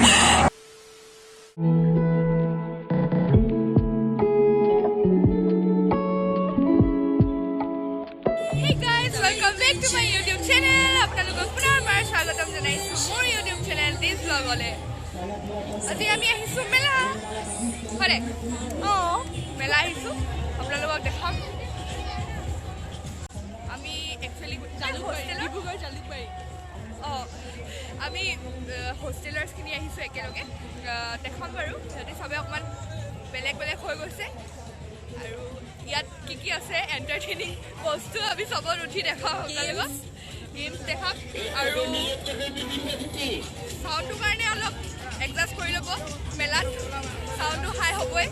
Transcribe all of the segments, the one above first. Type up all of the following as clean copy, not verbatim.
Hey guys, welcome back to my YouTube channel. আপোনালোকক পুনৰবাৰ স্বাগতম জনাইছো মোৰ YouTube channel this vlogলে। আজি আমি আহিছো মেলা হৰে মেলা আহিছো আপোনালোকক দেখাম। আমি একচুয়ালি ডিব্ৰুগড় জালুকবাৰী আমি হোষ্টেলাৰ্ছ খিনি আহিছো একেলগে দেখাম বাৰু যদি সবে অকমান বেলেগ বেলেগ হৈ গৈছে আৰু ইয়াত কি আছে এন্টাৰটেইনিং বস্তু আমি সবৰ উঠি দেখাম আপোনালোকক গেমছ দেখাম আৰু সাউণ্ডৰ কাৰণে অলপ এডজাষ্ট কৰি ল'ব মেলাত সাউণ্ডটো হাই হ'বই।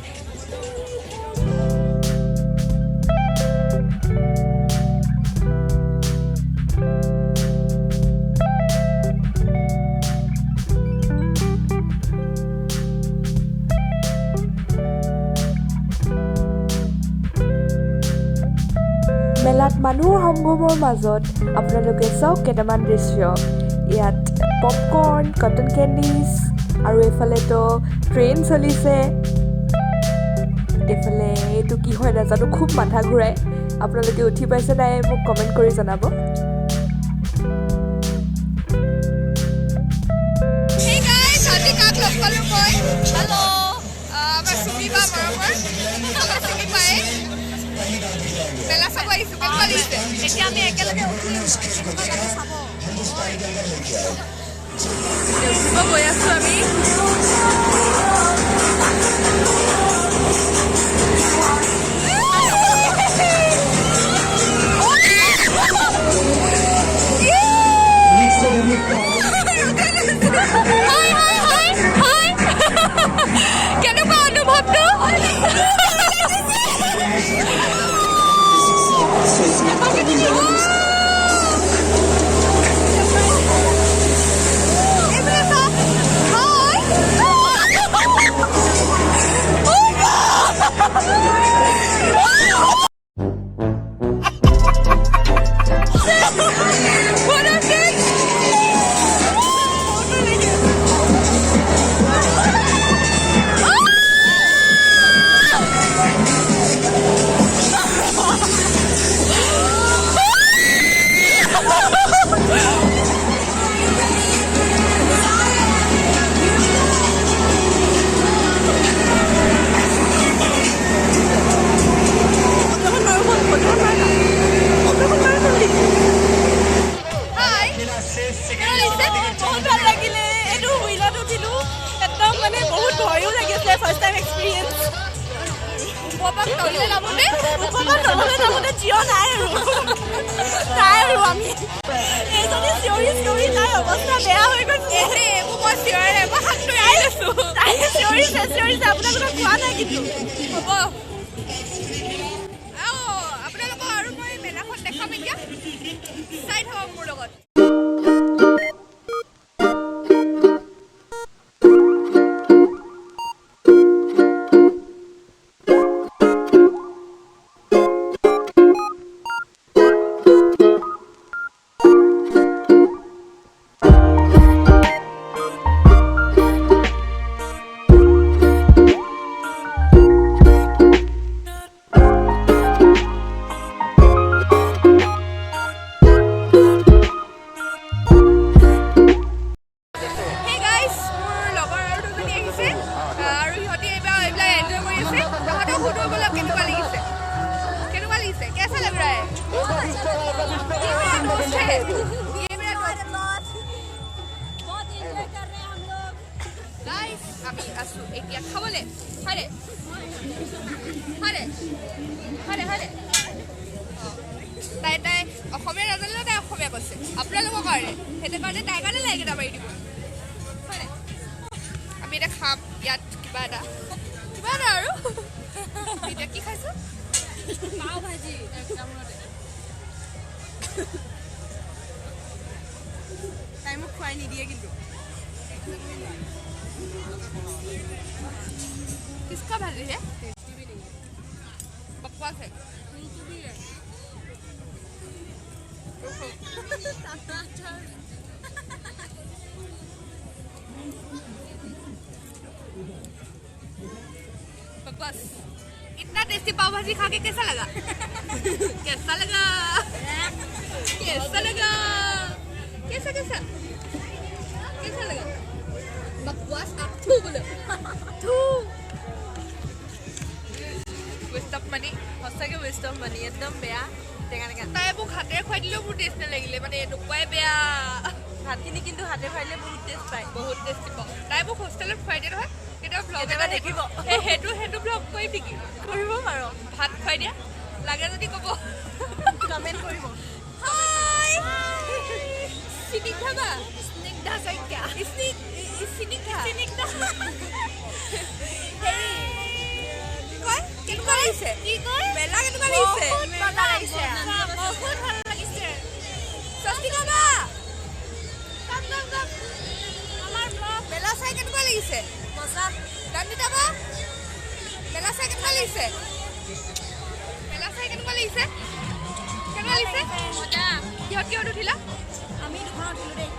মেলাত মানুহৰ সংগমৰ মাজত আপোনালোকে চাওক কেইটামান দৃশ্য। ইয়াত পপকৰ্ণ, কটন কেণ্ডিজ আৰু এইফালেতো ট্ৰেইন চলিছে। এইফালে এইটো কি হয় নাজানো, খুব মাথা ঘূৰাই। আপোনালোকে উঠি পাইছে নাই মোক কমেণ্ট কৰি জনাব। মেলা চাব আহিছো এতিয়া আমি একেলগে গৈ আছো আমি কেনেকুৱা অনুভৱটো আপোনালোকক আৰু মই মেলাখন দেখাম এতিয়া চাই থাকক মোৰ লগত। আমি আছো এতিয়া খাবলে হৰে হৰে হৰে হৰে তাই অসমীয়া নাজানিলে তাই অসমীয়া কৈছে আপোনালোকৰ কাৰণে সেইটো কাৰণে তাইৰ কাৰণে লাইক এটা মাৰি দিব হৰে। আমি এতিয়া খাম ইয়াত কিবা এটা আৰু এতিয়া কি খাইছো পাও ভাজি তাই মোক খুৱাই নিদিয়ে কিন্তু किसका भाजी है? बकवास है। बकवास। इतना टेस्टी पाव भाजी खा के कैसा लगा? कैसा लगा? कैसा लगा? कैसा कैसा कैसा लगा? बकवास आप थू बोलो थू। वेस्ट ऑफ मनी সঁচাকৈ ৱেষ্ট অফ মানি একদম বেয়া টেঙা টেঙা তাই মোক হাতেৰে খুৱাই দিলেও মোৰ টেষ্ট নালাগিলে মানে এনেকুৱাই বেয়া ভাতখিনি কিন্তু হাতে খুৱাইলে বহুত টেষ্ট পায় বহুত টেষ্টি পাওঁ তাই মোক হোষ্টেলত খুৱাই দিয়ে নহয় কেতিয়াবা ব্লগ কেতিয়াবা দেখিব সেইটো ব্লগ কৰিম নেকি কৰিব পাৰোঁ ভাত খুৱাই দিয়া লাগে যদি ক'ব কমেণ্ট কৰিব হাই স্নিগ্ধা বা স্নিগ্ধা শইকীয়া স্নিগ্ধা কেনেকুৱা লাগিছে কি কয় মেলা কেনেকুৱা লাগিছে বহুত ভাল লাগিছে স্বস্তিকা বা আমাৰ ব্লগ মেলা চাই কেনেকুৱা লাগিছে মজা গান্ধিতা বা মেলা চাই কেনেকুৱা লাগিছে কেনেকুৱা লাগিছে মজা কিহত উঠিলা আমি দুখন উঠিলো দেই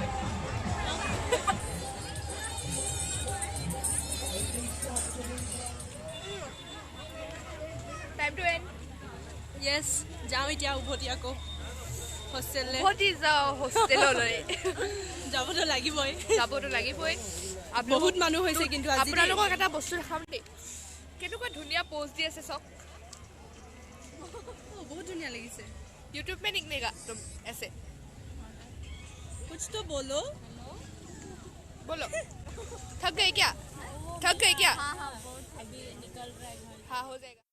টাইম টু এণ্ড য়েছ যাওঁ এতিয়া উভতি আকৌ হোষ্টেললৈ উভতি যাওঁ হোষ্টেললৈ যাবতো লাগিবই বহুত মানুহ হৈছে কিন্তু আজি আপোনালোকক এটা বস্তু দেখাম দেই কেনেকুৱা ধুনীয়া পোষ্ট দি আছে চাওক বহুত ধুনীয়া লাগিছে यूट्यूब में निकलेगा तुम ऐसे कुछ तो बोलो थक गए क्या हाँ बहुत हैवी निकल रहा है हाँ हो जाएगा